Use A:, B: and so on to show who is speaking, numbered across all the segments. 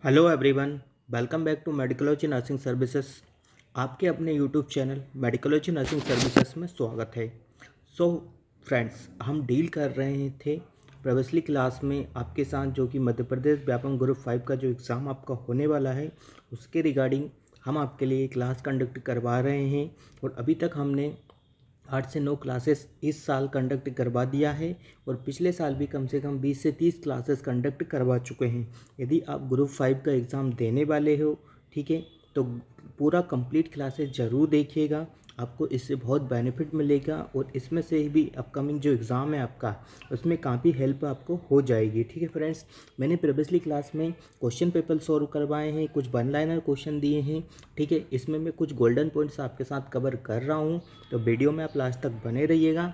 A: Hello everyone, welcome back to Medicology nursing services. आपके अपने YouTube channel Medicology nursing services में स्वागत है। सो फ्रेंड्स, हम डील कर रहे थे प्रीवियसली क्लास में आपके साथ जो कि मध्य प्रदेश व्यापम ग्रुप 5 का जो एग्ज़ाम आपका होने वाला है उसके रिगार्डिंग हम आपके लिए क्लास कंडक्ट करवा रहे हैं। और अभी तक हमने 8 से 9 क्लासेस इस साल कंडक्ट करवा दिया है और पिछले साल भी कम से कम 20 से 30 क्लासेस कंडक्ट करवा चुके हैं। यदि आप ग्रुप 5 का एग्ज़ाम देने वाले हो, ठीक है, तो पूरा कंप्लीट क्लासेस ज़रूर देखिएगा, आपको इससे बहुत बेनिफिट मिलेगा। और इसमें से भी अपकमिंग जो एग्ज़ाम है आपका, उसमें काफ़ी हेल्प आपको हो जाएगी। ठीक है फ्रेंड्स, मैंने प्रीवियसली क्लास में क्वेश्चन पेपर सॉल्व करवाए हैं, कुछ वन लाइनर क्वेश्चन दिए हैं। ठीक है, इसमें मैं कुछ गोल्डन पॉइंट्स आपके साथ कवर कर रहा हूँ, तो वीडियो में आप लास्ट तक बने रहिएगा।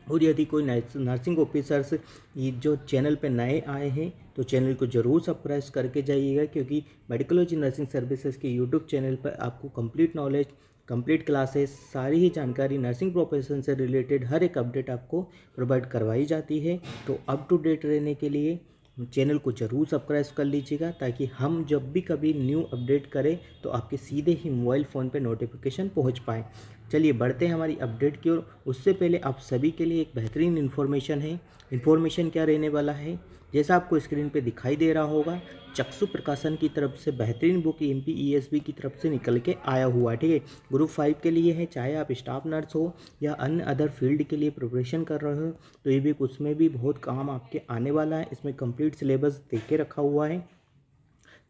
A: और यदि कोई नर्सिंग ऑफिसर्स ये जो चैनल पे नए आए हैं तो चैनल को ज़रूर सब्सक्राइब करके जाइएगा, क्योंकि मेडिकोलॉजी नर्सिंग सर्विसेज के यूट्यूब चैनल पर आपको कंप्लीट नॉलेज, कंप्लीट क्लासेस, सारी ही जानकारी नर्सिंग प्रोफेशन से रिलेटेड हर एक अपडेट आपको प्रोवाइड करवाई जाती है। तो अप टू डेट रहने के लिए चैनल को ज़रूर सब्सक्राइब कर लीजिएगा, ताकि हम जब भी कभी न्यू अपडेट करें तो आपके सीधे ही मोबाइल फ़ोन पे नोटिफिकेशन पहुंच पाए। चलिए बढ़ते हैं हमारी अपडेट की ओर। उससे पहले आप सभी के लिए एक बेहतरीन इन्फॉर्मेशन है। इन्फॉर्मेशन क्या रहने वाला है, जैसा आपको स्क्रीन पे दिखाई दे रहा होगा, चक्षु प्रकाशन की तरफ से बेहतरीन बुक एमपीईएसबी की तरफ से निकल के आया हुआ है। ठीक है, ग्रुप 5 के लिए है, चाहे आप स्टाफ नर्स हो या अन्य अदर फील्ड के लिए प्रिपरेशन कर रहे हो, तो ये भी उसमें भी बहुत काम आपके आने वाला है। इसमें कंप्लीट सिलेबस दे के रखा हुआ है।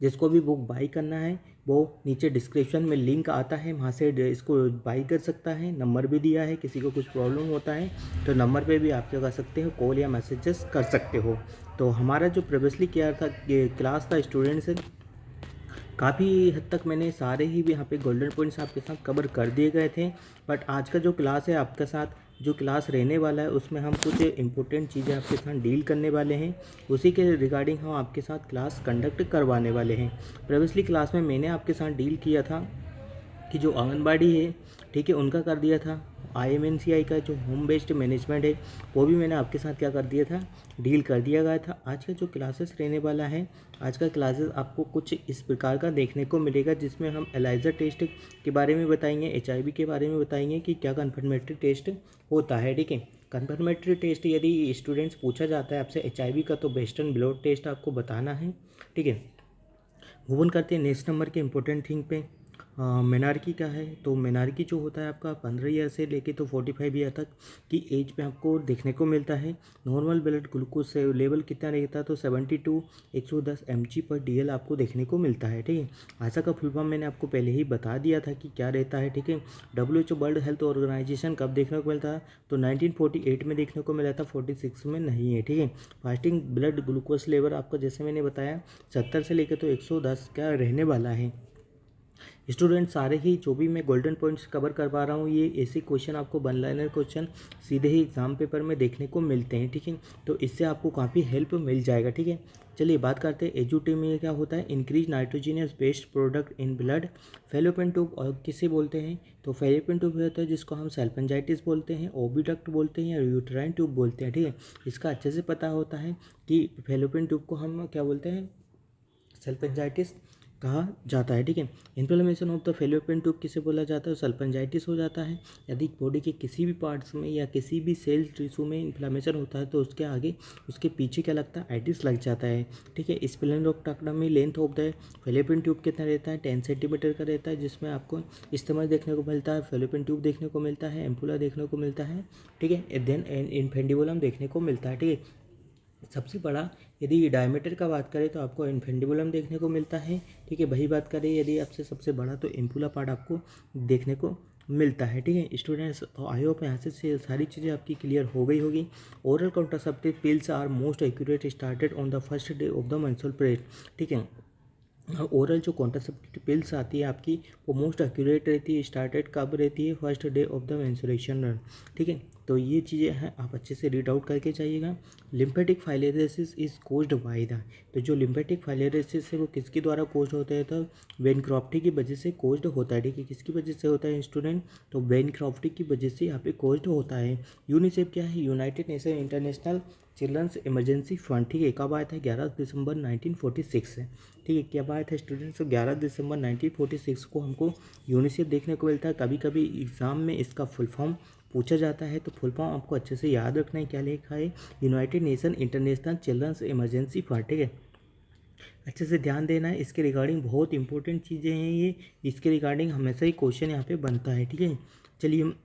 A: जिसको भी बुक बाई करना है वो नीचे डिस्क्रिप्शन में लिंक आता है, वहाँ से इसको बाई कर सकता है। नंबर भी दिया है, किसी को कुछ प्रॉब्लम होता है तो नंबर पे भी आप क्या कर सकते हो, कॉल या मैसेजेस कर सकते हो। तो हमारा जो प्रीवियसली किया था ये क्लास था स्टूडेंट्स, काफ़ी हद तक मैंने सारे ही भी यहाँ पे गोल्डन पॉइंट्स आपके साथ कवर कर दिए गए थे। बट आज का जो क्लास है आपके साथ, जो क्लास रहने वाला है, उसमें हम कुछ इंपॉर्टेंट चीज़ें आपके साथ डील करने वाले हैं। उसी के रिगार्डिंग हम आपके साथ क्लास कंडक्ट करवाने वाले हैं। प्रीवियसली क्लास में मैंने आपके साथ डील किया था कि जो आंगनबाड़ी है, ठीक है, उनका कर दिया था। आईएमएनसीआई का जो होम बेस्ड मैनेजमेंट है वो भी मैंने आपके साथ क्या कर दिया था, डील कर दिया गया था। आज का जो क्लासेस रहने वाला है, आज का क्लासेस आपको कुछ इस प्रकार का देखने को मिलेगा, जिसमें हम एलाइज़ा टेस्ट के बारे में बताएंगे, एचआईवी के बारे में बताएंगे कि क्या कन्फर्मेटरी टेस्ट होता है। ठीक है, कन्फर्मेटरी टेस्ट यदि स्टूडेंट्स पूछा जाता है आपसे एचआईवी का, तो वेस्टर्न ब्लॉट टेस्ट आपको बताना है। ठीक है, मूव करते हैं नेक्स्ट नंबर के इंपॉर्टेंट थिंग पे। मेनार्की का है, तो मेनार्की जो होता है आपका 15 ईयर से लेके तो 45 ईयर तक की एज पे आपको देखने को मिलता है। नॉर्मल ब्लड ग्लूकोज से लेवल कितना रहता है, तो 72 110 mg/dl आपको देखने को मिलता है। ठीक है, आशा का फुल फॉर्म मैंने आपको पहले ही बता दिया था कि क्या रहता है। ठीक है, WHO वर्ल्ड हेल्थ ऑर्गेनाइजेशन कब देखने को मिलता है, तो 1948 में देखने को मिला था, 46 में नहीं है। ठीक है, फास्टिंग ब्लड ग्लूकोज लेवल आपका जैसे मैंने बताया 70 से लेकर तो 110 क्या रहने वाला है। स्टूडेंट सारे ही जो भी मैं गोल्डन पॉइंट्स कवर करवा रहा हूँ, ये ऐसे क्वेश्चन आपको वन लाइनर क्वेश्चन सीधे ही एग्जाम पेपर में देखने को मिलते हैं। ठीक है, तो इससे आपको काफ़ी हेल्प मिल जाएगा। ठीक है, चलिए बात करते हैं एजुटी में क्या होता है। Increase nitrogenous based product in blood. Fallopian tube और किसे बोलते हैं, तो फेलोपियन ट्यूब होता है जिसको हम सेल्फेंजाइटिस बोलते हैं, ओविडक्ट बोलते हैं या यूट्राइन ट्यूब बोलते हैं। ठीक है, इसका अच्छे से पता होता है कि फेलोपियन ट्यूब को हम क्या बोलते हैं, सेल्फेंजाइटिस कहा जाता है। ठीक है, inflammation of the fallopian tube किसे बोला जाता है, सेल्फेंजाइटिस हो जाता है। यदि बॉडी के किसी भी पार्ट्स में या किसी भी सेल टिश्यू में इन्फ्लेमेशन होता है तो उसके आगे उसके पीछे क्या लगता है, आइटिस लग जाता है। ठीक है, splenotomy length of the fallopian tube कितना रहता है, 10 सेंटीमीटर का रहता है, जिसमें आपको इस्तेमाल देखने को मिलता है, फेलोपियन ट्यूब देखने को मिलता है, एम्पुला देखने को मिलता है। ठीक है, देन इन्फेंडिबुलम देखने को मिलता है। ठीक है, सबसे बड़ा यदि डायमीटर का बात करें तो आपको इन्फेंडिबुलम देखने को मिलता है। ठीक है, वही बात करें यदि आपसे सबसे बड़ा तो एम्पुला पार्ट आपको देखने को मिलता है। ठीक है स्टूडेंट्स, तो आई होप यहाँ से सारी चीज़ें आपकी क्लियर हो गई होगी। Oral contraceptive pills are most accurate started on the first day of the menstrual period. ठीक है, ओरल जो कॉन्ट्रासेप्टिव पिल्स आती है आपकी, वो मोस्ट एक्यूरेट रहती है, स्टार्टेड कब रहती है, first day of the menstruation. ठीक है, तो ये चीज़ें हैं, आप अच्छे से रीड आउट करके जाइएगा। Lymphatic filariasis is caused by the, तो जो लिम्फेटिक फाइलेरियोसिस है वो किसके द्वारा कोज्ड होता है, तो वेनक्रॉफ्टी की वजह से कोज्ड होता है। ठीक है, किसकी वजह से होता है स्टूडेंट, तो वेनक्रॉफ्टी की वजह से यहाँ पे कोज्ड होता है। यूनिसेफ क्या है, United Nation International children's emergency fund. ठीक है, कब आया था, 11 दिसंबर 1946 से। ठीक है, कब आया था स्टूडेंट्स, तो 11 दिसंबर 1946 को हमको यूनिसेफ देखने को मिलता है। कभी कभी एग्जाम में इसका फुल फॉर्म पूछा जाता है, तो फुल फॉर्म आपको अच्छे से याद रखना है, क्या लिखा है, United Nation International children's emergency fund. ठीक है, अच्छे से ध्यान देना है, इसके रिगार्डिंग बहुत इंपॉर्टेंट चीज़ें हैं ये, इसके रिगार्डिंग हमेशा ही क्वेश्चन यहाँ पे बनता है। ठीक है, चलिए हम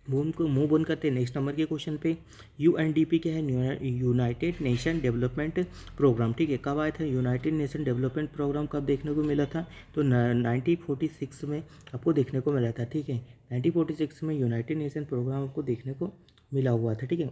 A: मुंह बंद करते हैं नेक्स्ट नंबर के क्वेश्चन पे। यूएनडीपी क्या है, यूनाइटेड नेशन डेवलपमेंट प्रोग्राम। ठीक है, कब आया था, यूनाइटेड नेशन डेवलपमेंट प्रोग्राम कब देखने को मिला था, तो 1946 में आपको देखने को मिला था। ठीक है, 1946 में यूनाइटेड नेशन प्रोग्राम आपको देखने को मिला हुआ था। ठीक है,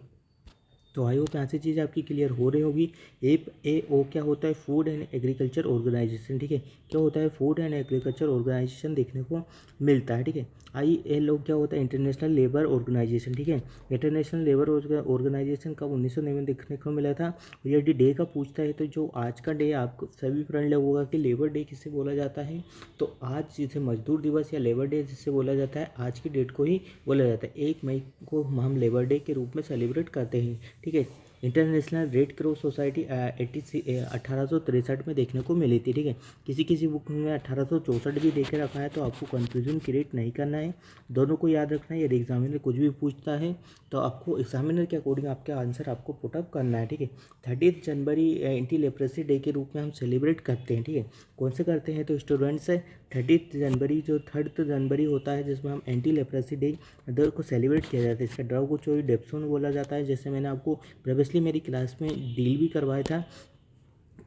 A: तो आई होप यहाँ से चीज़ आपकी क्लियर हो रही होगी। FAO क्या होता है, फूड एंड एग्रीकल्चर ऑर्गेनाइजेशन। ठीक है, क्या होता है, फूड एंड एग्रीकल्चर ऑर्गेनाइजेशन देखने को मिलता है। ठीक है, ILO क्या होता है, इंटरनेशनल लेबर ऑर्गेनाइजेशन। ठीक है, इंटरनेशनल लेबर ऑर्गेनाइजेशन कब 1999 देखने को मिला था। और यदि डे का पूछता है तो जो आज का डे आपको सभी फ्रेंड होगा कि लेबर डे किससे बोला जाता है, तो आज जिसे मजदूर दिवस या लेबर डे जिससे बोला जाता है, आज की डेट को ही बोला जाता है। 1 मई को हम लेबर डे के रूप में सेलिब्रेट करते हैं। ठीक है, इंटरनेशनल रेड क्रॉस सोसाइटी 1863 में देखने को मिली थी। ठीक है, किसी किसी बुक में 1864 भी देखे रखा है, तो आपको कंफ्यूजन क्रिएट नहीं करना है, दोनों को याद रखना है। यदि एग्जामिनर कुछ भी पूछता है तो आपको एग्जामिनर के अकॉर्डिंग आपका आंसर आपको पुटअप करना है। ठीक है, 30 जनवरी एंटी लेप्रेसी डे के रूप में हम सेलिब्रेट करते हैं। ठीक है, कौन से करते हैं, तो स्टूडेंट्स 30 जनवरी, जो 3 जनवरी होता है जिसमें हम एंटी लेप्रेसी डे ड्रग को सेलिब्रेट किया जाता है। इसका ड्रग को चोरी डेप्सोन बोला जाता है, जैसे मैंने आपको प्रीवियसली मेरी क्लास में डील भी करवाया था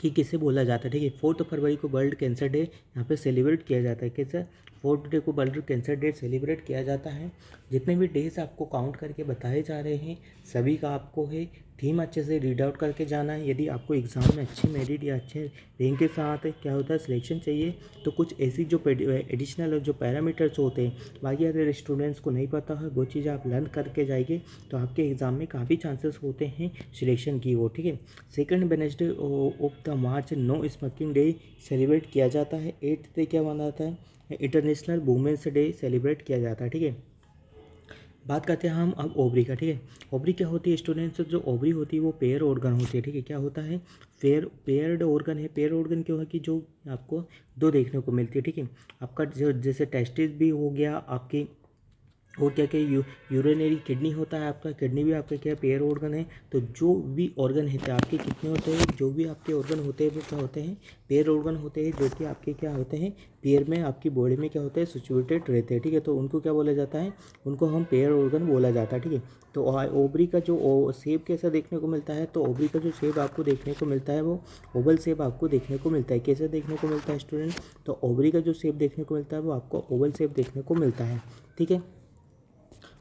A: कि किसे बोला जाता है। ठीक है, 4 फरवरी को वर्ल्ड कैंसर डे यहाँ पे सेलिब्रेट किया जाता है। कैसे, 4 डे को वर्ल्ड कैंसर डे सेलिब्रेट किया जाता है। जितने भी डेज आपको काउंट करके बताए जा रहे हैं सभी का आपको है थीम अच्छे से रीड आउट करके जाना है। यदि आपको एग्ज़ाम में अच्छी मेरिट या अच्छे रैंक के साथ क्या होता है सिलेक्शन चाहिए, तो कुछ ऐसी जो एडिशनल जो पैरामीटर्स होते हैं, बाकी अगर स्टूडेंट्स को नहीं पता है वो चीज़ आप लर्न करके जाएंगे तो आपके एग्ज़ाम में काफ़ी चांसेस होते हैं सिलेक्शन की वो। ठीक है, second Wednesday of the March no smoking day celebrate किया जाता है। 8th डे क्या मनाता है, इंटरनेशनल वुमेंस डे सेलिब्रेट किया जाता है। ठीक है, बात करते हैं हम अब ओवरी का। ठीक है, ओवरी क्या होती है स्टूडेंट्स, जो ओवरी होती है वो पेयर ऑर्गन होती है। ठीक है, क्या होता है, पेयर्ड ऑर्गन है। पेयर ऑर्गन क्यों है कि जो आपको दो देखने को मिलती है। ठीक है, आपका जो जैसे टेस्टिस भी हो गया आपकी, और क्या क्या यूरिनरी किडनी होता है आपका, किडनी भी आपका क्या पेयर ऑर्गन है। तो जो भी ऑर्गन है आपके कितने होते हैं, जो भी आपके ऑर्गन होते हैं वो क्या होते हैं, पेयर ऑर्गन होते हैं, जो कि आपके क्या होते हैं, पेयर में आपकी बॉडी में क्या होते हैं, सिचुएटेड रहते हैं। ठीक है, तो उनको क्या बोला जाता है, उनको हम पेयर ऑर्गन बोला जाता है। ठीक है, तो ओवरी का जो शेप कैसा देखने को मिलता है, तो ओवरी का जो शेप आपको देखने को मिलता है वो ओवल शेप आपको देखने को मिलता है। कैसे देखने को मिलता है स्टूडेंट, तो ओवरी का जो शेप देखने को मिलता है वो आपको ओवल शेप देखने को मिलता है। ठीक है,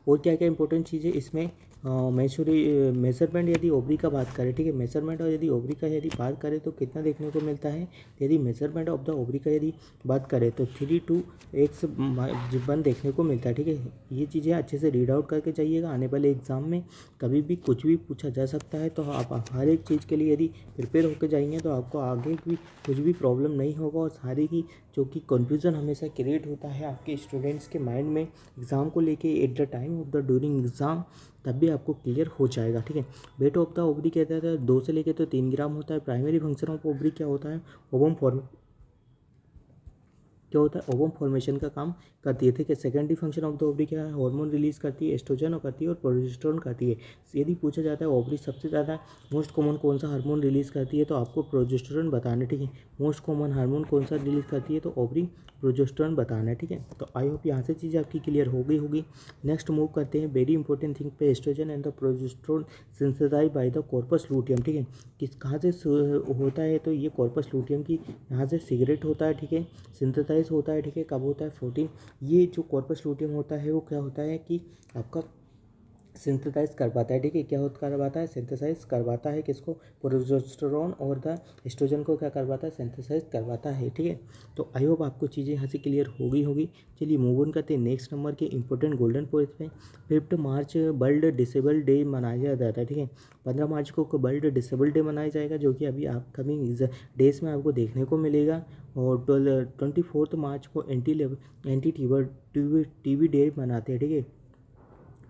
A: और क्या क्या इंपॉर्टेंट चीज़ें इसमें मेजरमेंट, यदि ओवरी का बात करें। ठीक है, मेजरमेंट और यदि ओवरी का यदि बात करें तो कितना देखने को मिलता है, यदि मेजरमेंट ऑफ द ओवरी का यदि बात करें तो 3:1 देखने को मिलता है। ठीक है, ये चीज़ें अच्छे से रीड आउट करके जाइएगा, आने वाले एग्जाम में कभी भी कुछ भी पूछा जा सकता है। तो आप हर एक चीज़ के लिए यदि प्रिपेयर होकर जाएंगे तो आपको आगे भी कुछ भी प्रॉब्लम नहीं होगा। और सारी की जो कि कन्फ्यूज़न हमेशा क्रिएट होता है आपके स्टूडेंट्स के माइंड में एग्ज़ाम को लेके at the time of the during exam, तब भी आपको क्लियर हो जाएगा। ठीक है, वेट ऑफ द ओवरी कहता है 2 से लेके तो 3 ग्राम होता है। प्राइमरी फंक्शन ऑफ ओवरी क्या होता है, ओवम फॉर्म क्या होता है, ओवम फॉर्मेशन का काम करती है। ठीक है, secondary function of the ovary क्या है, हार्मोन रिलीज करती है, एस्ट्रोजन करती है और प्रोजेस्टेरोन करती है। यदि पूछा जाता है ओवरी सबसे ज़्यादा मोस्ट कॉमन कौन सा हार्मोन रिलीज करती है, तो आपको प्रोजेस्टेरोन बताना है। ठीक है, मोस्ट कॉमन हार्मोन कौन सा रिलीज करती है, तो ओवरी प्रोजेस्टेरोन बताना है। ठीक है, तो आई होप यहाँ से चीज़ें आपकी क्लियर हो गई होगी। नेक्स्ट मूव करते हैं वेरी इंपॉर्टेंट थिंग पे, estrogen and the progesterone synthesised by the corpus luteum. ठीक है, किस कहाँ से होता है, तो ये कॉर्पस लूटियम की यहाँ से सिगरेट होता है। ठीक है, सिंथेसाइज होता है। ठीक है, कब होता है, 14, ये जो कॉर्पस लूटियम होता है वो क्या होता है कि आपका सिंथेसाइज कर पाता है। ठीक है, क्या होता करवाता है, सिंथेसाइज करवाता है किसको, प्रोजेस्टेरोन और द एस्ट्रोजन को क्या करवाता है, सिंथेसाइज करवाता है। ठीक है, तो आई होप आपको चीज़ें यहाँ से क्लियर हो गई होगी। चलिए मूव ऑन करते हैं नेक्स्ट नंबर के इंपॉर्टेंट गोल्डन पॉइंट पे। 5 मार्च वर्ल्ड डिसेबल डे मनाया जाता है। ठीक है, 15 मार्च को वर्ल्ड डिसेबल डे मनाया जाएगा, जो कि अभी अपकमिंग डेज में आपको देखने को मिलेगा। और 24 मार्च को एंटी टीबी डे मनाते हैं। ठीक है,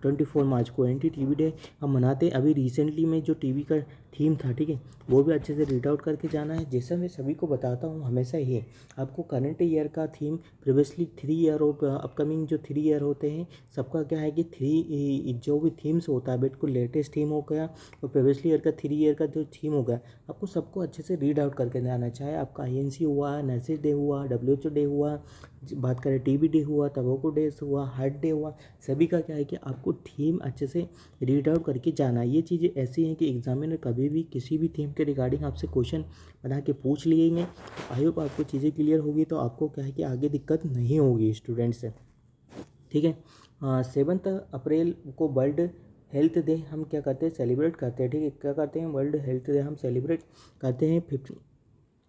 A: 24 मार्च को एंटी टीबी डे हम मनाते हैं। अभी रिसेंटली में जो टीबी का थीम था, ठीक है, वो भी अच्छे से रीड आउट करके जाना है। जैसा मैं सभी को बताता हूँ हमेशा ही, आपको करंट ईयर का थीम प्रीवियसली 3 ईयर और अपकमिंग जो 3 ईयर होते हैं, सबका क्या है कि 3 जो भी थीम्स होता है, बिल्कुल लेटेस्ट थीम हो गया और प्रीवियसली ईयर का 3 ईयर का जो थीम हो गया, आपको सबको अच्छे से रीड आउट करके जाना। चाहे आपका INC हुआ, नर्सिस डे हुआ, WHO डे हुआ, बात करें TB डे हुआ, टबैको डे हुआ, हार्ट डे हुआ, सभी का क्या है कि आपको थीम अच्छे से रीड आउट करके जाना है। ये चीज़ें ऐसी हैं कि एग्जामिनर कभी भी किसी भी थीम के रिगार्डिंग आपसे क्वेश्चन बना के पूछ लेंगे। तो आई होप आपको चीज़ें क्लियर होगी, तो आपको क्या है कि आगे दिक्कत नहीं होगी स्टूडेंट्स से। ठीक है, 7 अप्रैल को वर्ल्ड हेल्थ डे हम क्या करते हैं, सेलिब्रेट करते हैं। ठीक है, क्या करते हैं, वर्ल्ड हेल्थ डे हम सेलिब्रेट करते हैं।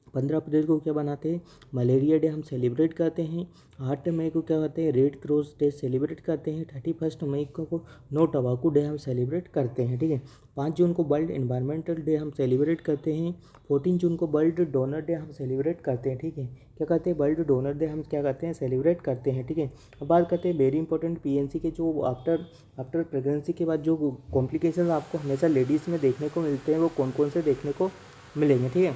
A: 15 अप्रैल को क्या बनाते हैं, मलेरिया डे हम सेलिब्रेट करते हैं। 8 मई को क्या करते हैं, रेड क्रॉस डे सेलिब्रेट करते हैं। 31 मई को नो टबाकू डे हम सेलिब्रेट करते हैं। ठीक है, 5 जून को वर्ल्ड एनवायरमेंटल डे हम सेलिब्रेट करते हैं। 14 जून को वर्ल्ड डोनर डे हम सेलिब्रेट करते हैं। ठीक है, क्या करते हैं, वर्ल्ड डोनर डे हम क्या करते हैं, सेलिब्रेट करते हैं। ठीक है, अब बात करते हैं वेरी इंपॉर्टेंट PNC के, जो आफ्टर प्रेगनेंसी के बाद जो कॉम्प्लिकेशन आपको हमेशा लेडीज़ में देखने को मिलते हैं, वो कौन कौन से देखने को मिलेंगे। ठीक है,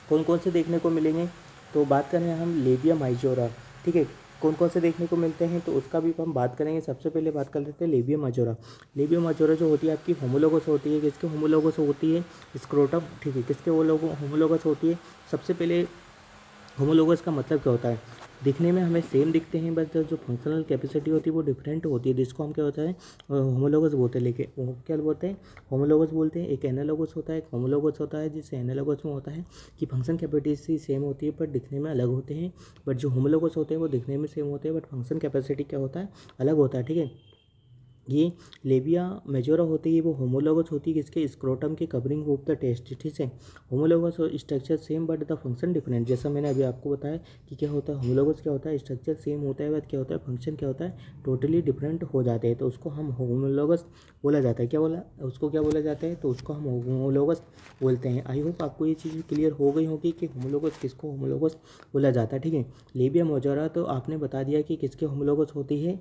A: कौन कौन से देखने को मिलेंगे, तो बात करें हम लेबिया माइजोरा। ठीक है, कौन कौन से देखने को मिलते हैं, तो उसका भी हम बात करेंगे। सबसे पहले बात कर लेते हैं लेबिया माइजोरा। लेबिया माइजोरा जो होती है आपकी होमोलोगस होती है। किसके होमोलोगस होती है, स्क्रोटम। ठीक है, किसके वो लोग होमोलोगस होती है। सबसे पहले होमोलोगस का मतलब क्या होता है, दिखने में हमें सेम दिखते हैं, बट जो फंक्शनल कैपेसिटी होती है वो डिफरेंट होती है, जिसको हम क्या होता है होमोलोगस बोलते हैं। लेकिन वो क्या बोलते हैं, होमोलोगस बोलते हैं। एक एनालोगस होता है, एक होमोलोगस होता है। जिससे एनालोगस में होता है कि फंक्शन कैपेसिटी सेम होती है बट दिखने में अलग होते हैं। बट जो होमोलोगस होते हैं वो दिखने में सेम होते हैं बट फंक्शन कैपेसिटी क्या होता है, अलग होता है। ठीक है, ये लेबिया मेजोरा होती है, वो होमोलोगस होती है किसके, स्क्रोटम के कवरिंग ऑफ द टेस्टिस है। होमोलोगस और structure same but the function different. जैसा मैंने अभी आपको बताया कि क्या होता है, होमोलोगस क्या होता है, स्ट्रक्चर सेम होता है बट क्या होता है, फंक्शन क्या होता है, टोटली डिफरेंट हो जाते हैं, तो उसको हम होमोलोगस बोला जाता है। क्या बोला, उसको क्या बोला जाता है, तो उसको हम होमोलोगस बोलते हैं। आई होप आपको ये चीज़ क्लियर हो गई होगी कि होमोलोगस किसको होमोलोगस बोला जाता है। ठीक है, लेबिया मेजोरा तो आपने बता दिया कि किसके होमोलोगस होती है।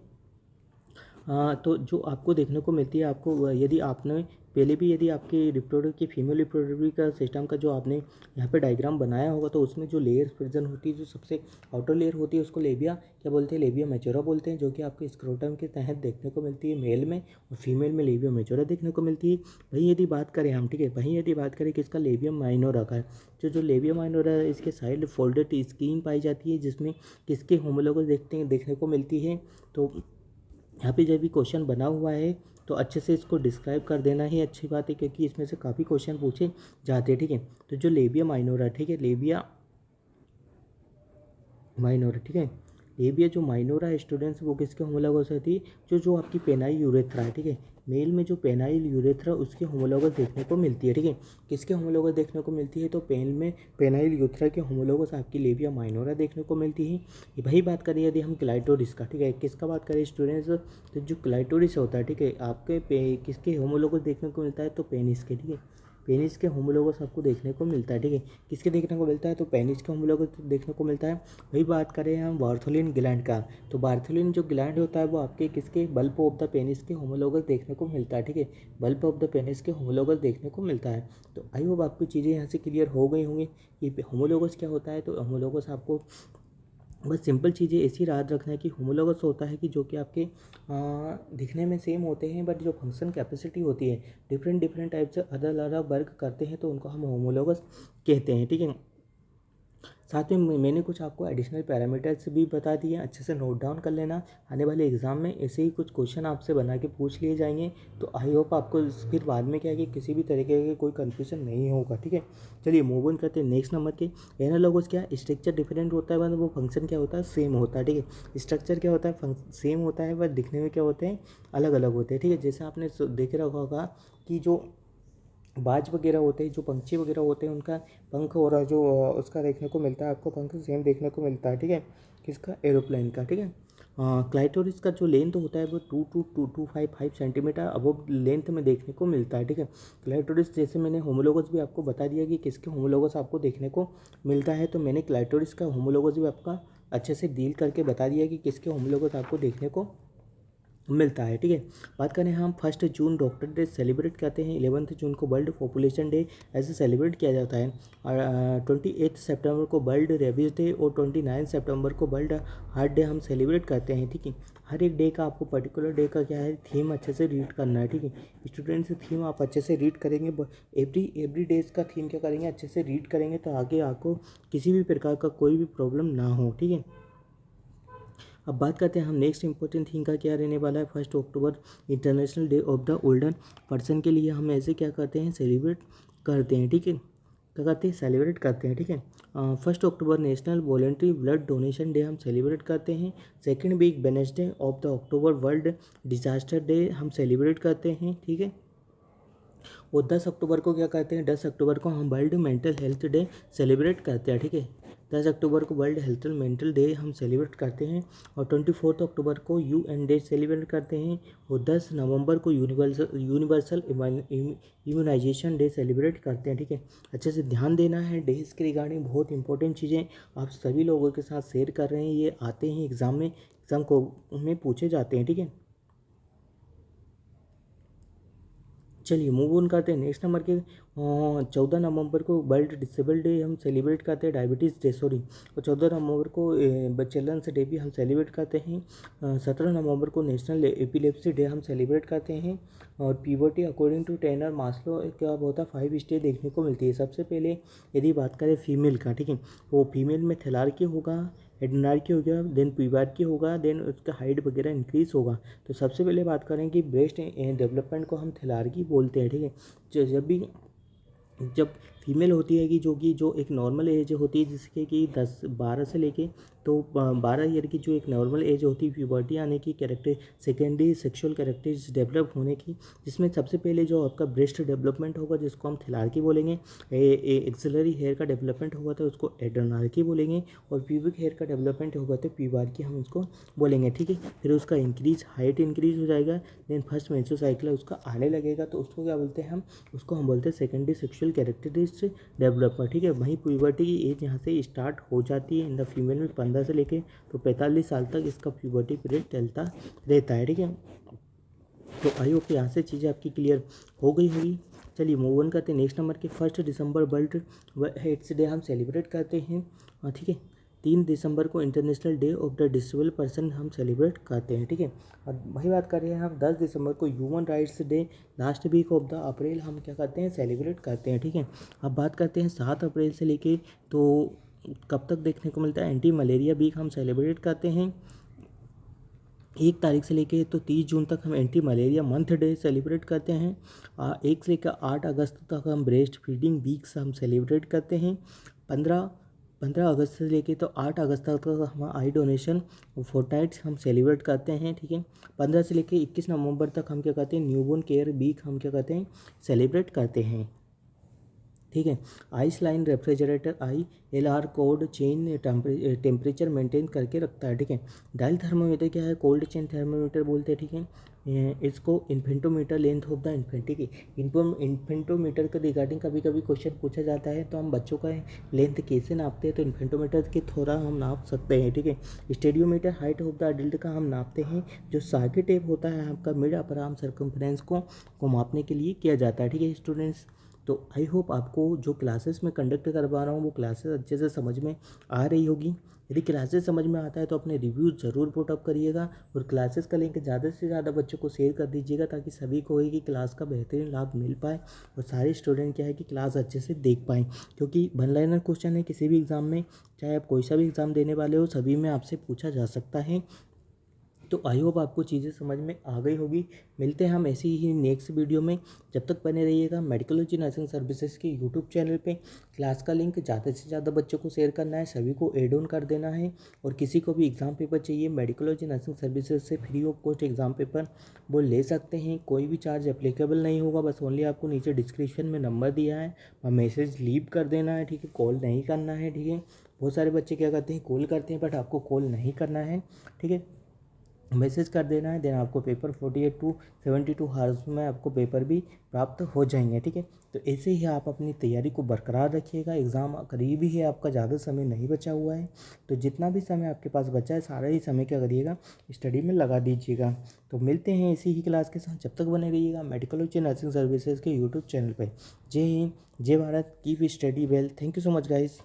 A: हाँ, तो जो आपको देखने को मिलती है, आपको यदि आपने पहले भी यदि आपके रिप्रोडक्ट की फीमेल रिप्रोडक्टिव का सिस्टम का जो आपने यहाँ पे डायग्राम बनाया होगा, तो उसमें जो लेयर प्रेजेंट होती है, जो सबसे आउटर लेयर होती है, उसको लेबिया क्या बोलते हैं, लेबिया मेजोरा बोलते हैं, जो कि आपके स्क्रोटम के तहत देखने को मिलती है मेल में, और फीमेल में लेबिया मेजोरा देखने को मिलती है। वहीं यदि बात करें हम, ठीक है, वहीं यदि बात करें किसका, लेबिया माइनोरा का है। जो लेबिया माइनोरा है, इसके साइड फोल्डेड स्कीन पाई जाती है, जिसमें किसके होमोलोगस देखने को मिलती है। तो यहाँ पे जब भी क्वेश्चन बना हुआ है तो अच्छे से इसको डिस्क्राइब कर देना ही अच्छी बात है, क्योंकि इसमें से काफ़ी क्वेश्चन पूछे जाते हैं। ठीक है, तो जो लेबिया माइनोरा, ठीक है, लेबिया माइनोरा, ठीक है, लेबिया जो माइनोरा स्टूडेंट्स, वो किसके होमोलोगस होती है, जो आपकी पेनाइल यूरेथ्रा है। ठीक है, मेल में जो पेनाइल यूरेथ्रा उसके होमोलोगस देखने को मिलती है। ठीक है, किसके होमोलोगस देखने को मिलती है, तो पेन में पेनाइल यूरेथ्रा के होमोलोगस आपकी लेबिया माइनोरा देखने को मिलती है। ये वही बात करें यदि हम क्लाइटोरिस का, ठीक है, किसका बात करें स्टूडेंट्स, तो जो क्लाइटोरिस होता है, ठीक है, आपके किसके होमोलोगस देखने को मिलता है, तो पेनिस के। ठीक है, पेनिस के होमोलोगस आपको देखने को मिलता है। ठीक है, किसके देखने को मिलता है, तो पेनिस के होमोलोगस देखने को मिलता है। वही बात करें हम बार्थोलिन ग्लैंड का, तो बार्थोलिन जो ग्लैंड होता है वो आपके किसके, बल्ब ऑफ द पेनिस के होमोलोगस देखने को मिलता है। ठीक है, बल्ब ऑफ द पेनिस के होमोलोगस देखने को मिलता है। तो आई होप आपकी चीज़ें यहाँ से क्लियर हो गई होंगी कि होमोलोगस क्या होता है। तो होमोलोगस आपको बस सिंपल चीज़ें ऐसी याद रखना है कि होमोलोगस होता है कि जो कि आपके दिखने में सेम होते हैं, बट जो फंक्शन कैपेसिटी होती है डिफरेंट डिफरेंट टाइप से अलग अलग वर्क करते हैं, तो उनको हम होमोलोगस कहते हैं। ठीक है, साथ में मैंने कुछ आपको एडिशनल पैरामीटर्स भी बता दिए, अच्छे से नोट डाउन कर लेना। आने वाले एग्जाम में ऐसे ही कुछ क्वेश्चन आपसे बना के पूछ लिए जाएंगे, तो आई होप आपको फिर बाद में क्या है कि किसी भी तरीके के कोई कन्फ्यूजन नहीं होगा। ठीक है, चलिए मूव ऑन करते हैं नेक्स्ट नंबर के। एनालॉगस क्या है, स्ट्रक्चर डिफरेंट होता है, मतलब वो फंक्शन क्या होता है, सेम होता है। ठीक है, स्ट्रक्चर क्या होता है, सेम होता है, बट दिखने में क्या होते हैं, अलग अलग होते हैं। ठीक है, जैसे आपने देख रखा होगा कि जो बाज वगैरह होते हैं, जो पंछी वगैरह होते हैं, उनका पंख और जो उसका देखने को मिलता है, आपको पंख सेम देखने को मिलता है। ठीक है, किसका, एरोप्लेन का। ठीक है, क्लाइटोरिस का जो लेंथ होता है वो 2 to 2.55 सेंटीमीटर अबव लेंथ में देखने को मिलता है। ठीक है, क्लाइटोरिस जैसे मैंने होमोलोगस भी आपको बता दिया कि किसके होमोलोगस आपको देखने को मिलता है, तो मैंने क्लाइटोरिस का होमोलोगस भी आपका अच्छे से डील करके बता दिया कि किसके होमोलोगस आपको देखने को मिलता है। ठीक है, बात करें हम 1 जून डॉक्टर डे सेलिब्रेट करते हैं, 11 जून को वर्ल्ड पॉपुलेशन डे ऐसे सेलिब्रेट किया जाता है, और 28 सितंबर को वर्ल्ड रेबीज डे और 29 सितंबर को वर्ल्ड हार्ट डे हम सेलिब्रेट करते हैं। ठीक है, हर एक डे का आपको पर्टिकुलर डे का क्या है, थीम अच्छे से रीड करना है। ठीक है, स्टूडेंट्स थीम आप अच्छे से रीड करेंगे, एवरी डेज का थीम क्या करेंगे, अच्छे से रीड करेंगे, तो आगे आपको किसी भी प्रकार का कोई भी प्रॉब्लम ना हो। ठीक है, अब बात करते हैं हम नेक्स्ट इंपॉर्टेंट थिंग का क्या रहने वाला है। 1 October international day of the olden person के लिए हम ऐसे क्या करते हैं, सेलिब्रेट करते हैं। ठीक है, क्या करते हैं, सेलिब्रेट करते हैं। ठीक है, 1 October national voluntary blood donation day हम सेलिब्रेट करते हैं। Second week Wednesday of the October world disaster day हम सेलिब्रेट करते हैं। ठीक है, और 10 अक्टूबर को क्या करते हैं, 10 अक्टूबर को हम world mental health day celebrate करते हैं। ठीक है, 10 अक्टूबर को वर्ल्ड हेल्थ मेंटल डे हम सेलिब्रेट करते हैं, और 24 अक्टूबर को UN डे सेलिब्रेट करते हैं, और 10 नवंबर को यूनिवर्सल इम्यूनाइजेशन डे सेलिब्रेट करते हैं। ठीक है, अच्छे से ध्यान देना है, डेज के रिगार्डिंग बहुत इंपॉर्टेंट चीज़ें आप सभी लोगों के साथ शेयर कर रहे हैं, ये आते हैं एग्ज़ाम को में पूछे जाते हैं। ठीक है, चलिए मूव ऑन करते हैं नेक्स्ट नंबर के। 14 नवंबर को वर्ल्ड डिसेबल डे हम सेलिब्रेट करते हैं, डायबिटीज़ डे सॉरी, और 14 नवंबर को चिल्ड्रंस डे भी हम सेलिब्रेट करते हैं। 17 नवंबर को नेशनल एपिलेप्सी डे हम सेलिब्रेट करते हैं, और पीबर्टी अकॉर्डिंग टू टेनर मास्लो क्या होता है, 5 स्टेज देखने को मिलती है। सबसे पहले यदि बात करें फीमेल का, ठीक है, वो फीमेल में थैलार्की होगा, एडनार्की हो गया, देन प्यूबार्की होगा, देन उसका हाइट वगैरह इंक्रीज होगा। तो सबसे पहले बात करें कि ब्रेस्ट डेवलपमेंट को हम थैलार्की बोलते हैं। ठीक है, जब फीमेल होती है जो एक नॉर्मल एज होती है, जिसके कि 10-12 से लेके तो 12 ईयर की जो एक नॉर्मल एज होती है प्यूबर्टी आने की, character secondary sexual characters develop होने की, जिसमें सबसे पहले जो आपका ब्रेस्ट डेवलपमेंट होगा जिसको हम थैलार्की बोलेंगे, एक्सिलरी हेयर का डेवलपमेंट होगा तो उसको एड्रेनार्की बोलेंगे, और प्यूबिक हेयर का डेवलपमेंट होगा तो प्यूबार्की हम उसको बोलेंगे। ठीक है, फिर उसका हाइट इंक्रीज हो जाएगा, देन फर्स्ट मेंस्ट्रुअल साइकिल उसका आने लगेगा, तो उसको क्या बोलते हैं, उसको हम बोलते हैं सेकेंडरी सेक्सुअल कैरेक्टरिस्टिक्स डेवलपर। ठीक है, वहीं प्यूबर्टी की एज यहाँ से स्टार्ट हो जाती है इन द फीमेल में 15 से लेके तो 45 साल तक इसका प्यूबर्टी पीरियड चलता रहता है। ठीक है, तो आई होप यहाँ से चीज़ें आपकी क्लियर हो गई होगी। चलिए मूव ऑन करते हैं नेक्स्ट नंबर के। 1 दिसंबर वर्ल्ड एड्स डे हम सेलिब्रेट करते हैं। ठीक है, 3 दिसंबर को international day of the disable person हम सेलिब्रेट करते हैं। ठीक है, और वही बात कर रहे हैं हम 10 दिसंबर को human rights day last week of the April हम क्या करते हैं, सेलिब्रेट करते हैं। ठीक है, अब बात करते हैं 7 अप्रैल से लेके तो कब तक देखने को मिलता है, एंटी मलेरिया वीक हम सेलिब्रेट करते हैं। 1 तारीख से लेके तो 30 जून तक हम anti malaria month day celebrate करते हैं। 1 से लेकर 8 अगस्त तक हम ब्रेस्ट फीडिंग वीक्स हम सेलिब्रेट करते हैं। 15 अगस्त से लेके तो 8 अगस्त तक हम आई डोनेशन फोर्टनाइट्स हम सेलिब्रेट करते हैं। ठीक है, 15 से लेके 21 नवंबर तक हम क्या करते हैं, न्यूबॉर्न केयर वीक हम क्या करते हैं, सेलिब्रेट करते हैं। ठीक है, ice line refrigerator ILR cold chain temperature maintain करके रखता है। ठीक है, डायल थर्मोमीटर क्या है, कोल्ड चेन थर्मोमीटर बोलते हैं। ठीक है, इसको infantometer length of the infant, ठीक है, इन्फेंटोमीटर के रिगार्डिंग कभी कभी क्वेश्चन पूछा जाता है, तो हम बच्चों का लेंथ कैसे नापते हैं, तो इन्फेंटोमीटर के थोड़ा हम नाप सकते हैं। ठीक है, stadiometer height of the adult का हम नापते हैं, जो सार्की टेप होता है आपका मिड अपर आर्म सर्कम्फ्रेंस को मापने के लिए किया जाता है। ठीक है स्टूडेंट्स, तो आई होप आपको जो क्लासेस मैं कंडक्ट करवा रहा हूँ वो क्लासेस अच्छे से समझ में आ रही होगी। यदि क्लासेस समझ में आता है तो अपने रिव्यूज़ ज़रूर पुट अप करिएगा और क्लासेस का लिंक ज़्यादा से ज़्यादा बच्चों को शेयर कर दीजिएगा, ताकि सभी को होगी कि क्लास का बेहतरीन लाभ मिल पाए और सारे स्टूडेंट क्या है कि क्लास अच्छे से देख पाएँ। क्योंकि वन लाइनर क्वेश्चन है किसी भी एग्ज़ाम में, चाहे आप कोई सा भी एग्ज़ाम देने वाले हो, सभी में आपसे पूछा जा सकता है। तो आई होप आपको चीज़ें समझ में आ गई होगी। मिलते हैं हम ऐसी ही नेक्स्ट वीडियो में। जब तक बने रहिएगा मेडिकोलॉजी नर्सिंग सर्विसेज के यूट्यूब चैनल पे। क्लास का लिंक ज़्यादा से ज़्यादा बच्चों को शेयर करना है, सभी को एड ऑन कर देना है। और किसी को भी एग्ज़ाम पेपर चाहिए मेडिकोलॉजी नर्सिंग सर्विसेज से free of cost exam paper वो ले सकते हैं। कोई भी चार्ज एप्लीकेबल नहीं होगा, बस ओनली आपको नीचे डिस्क्रिप्शन में नंबर दिया है और मैसेज लीव कर देना है, ठीक है। कॉल नहीं करना है, ठीक है। बहुत सारे बच्चे क्या करते हैं, कॉल करते हैं, बट आपको कॉल नहीं करना है, ठीक है। मैसेज कर देना है, देन आपको पेपर 48 टू 72 हावर्स में आपको पेपर भी प्राप्त हो जाएंगे, ठीक है। तो ऐसे ही आप अपनी तैयारी को बरकरार रखिएगा। एग्ज़ाम करीब ही है, आपका ज़्यादा समय नहीं बचा हुआ है। तो जितना भी समय आपके पास बचा है सारा ही समय क्या करिएगा, स्टडी में लगा दीजिएगा। तो मिलते हैं इसी ही क्लास के साथ, जब तक बने रहिएगा मेडिकोलॉजी नर्सिंग सर्विसेज के यूट्यूब चैनल पर। जय हिंद, जय Bharat, keep study well. Thank you so much guys.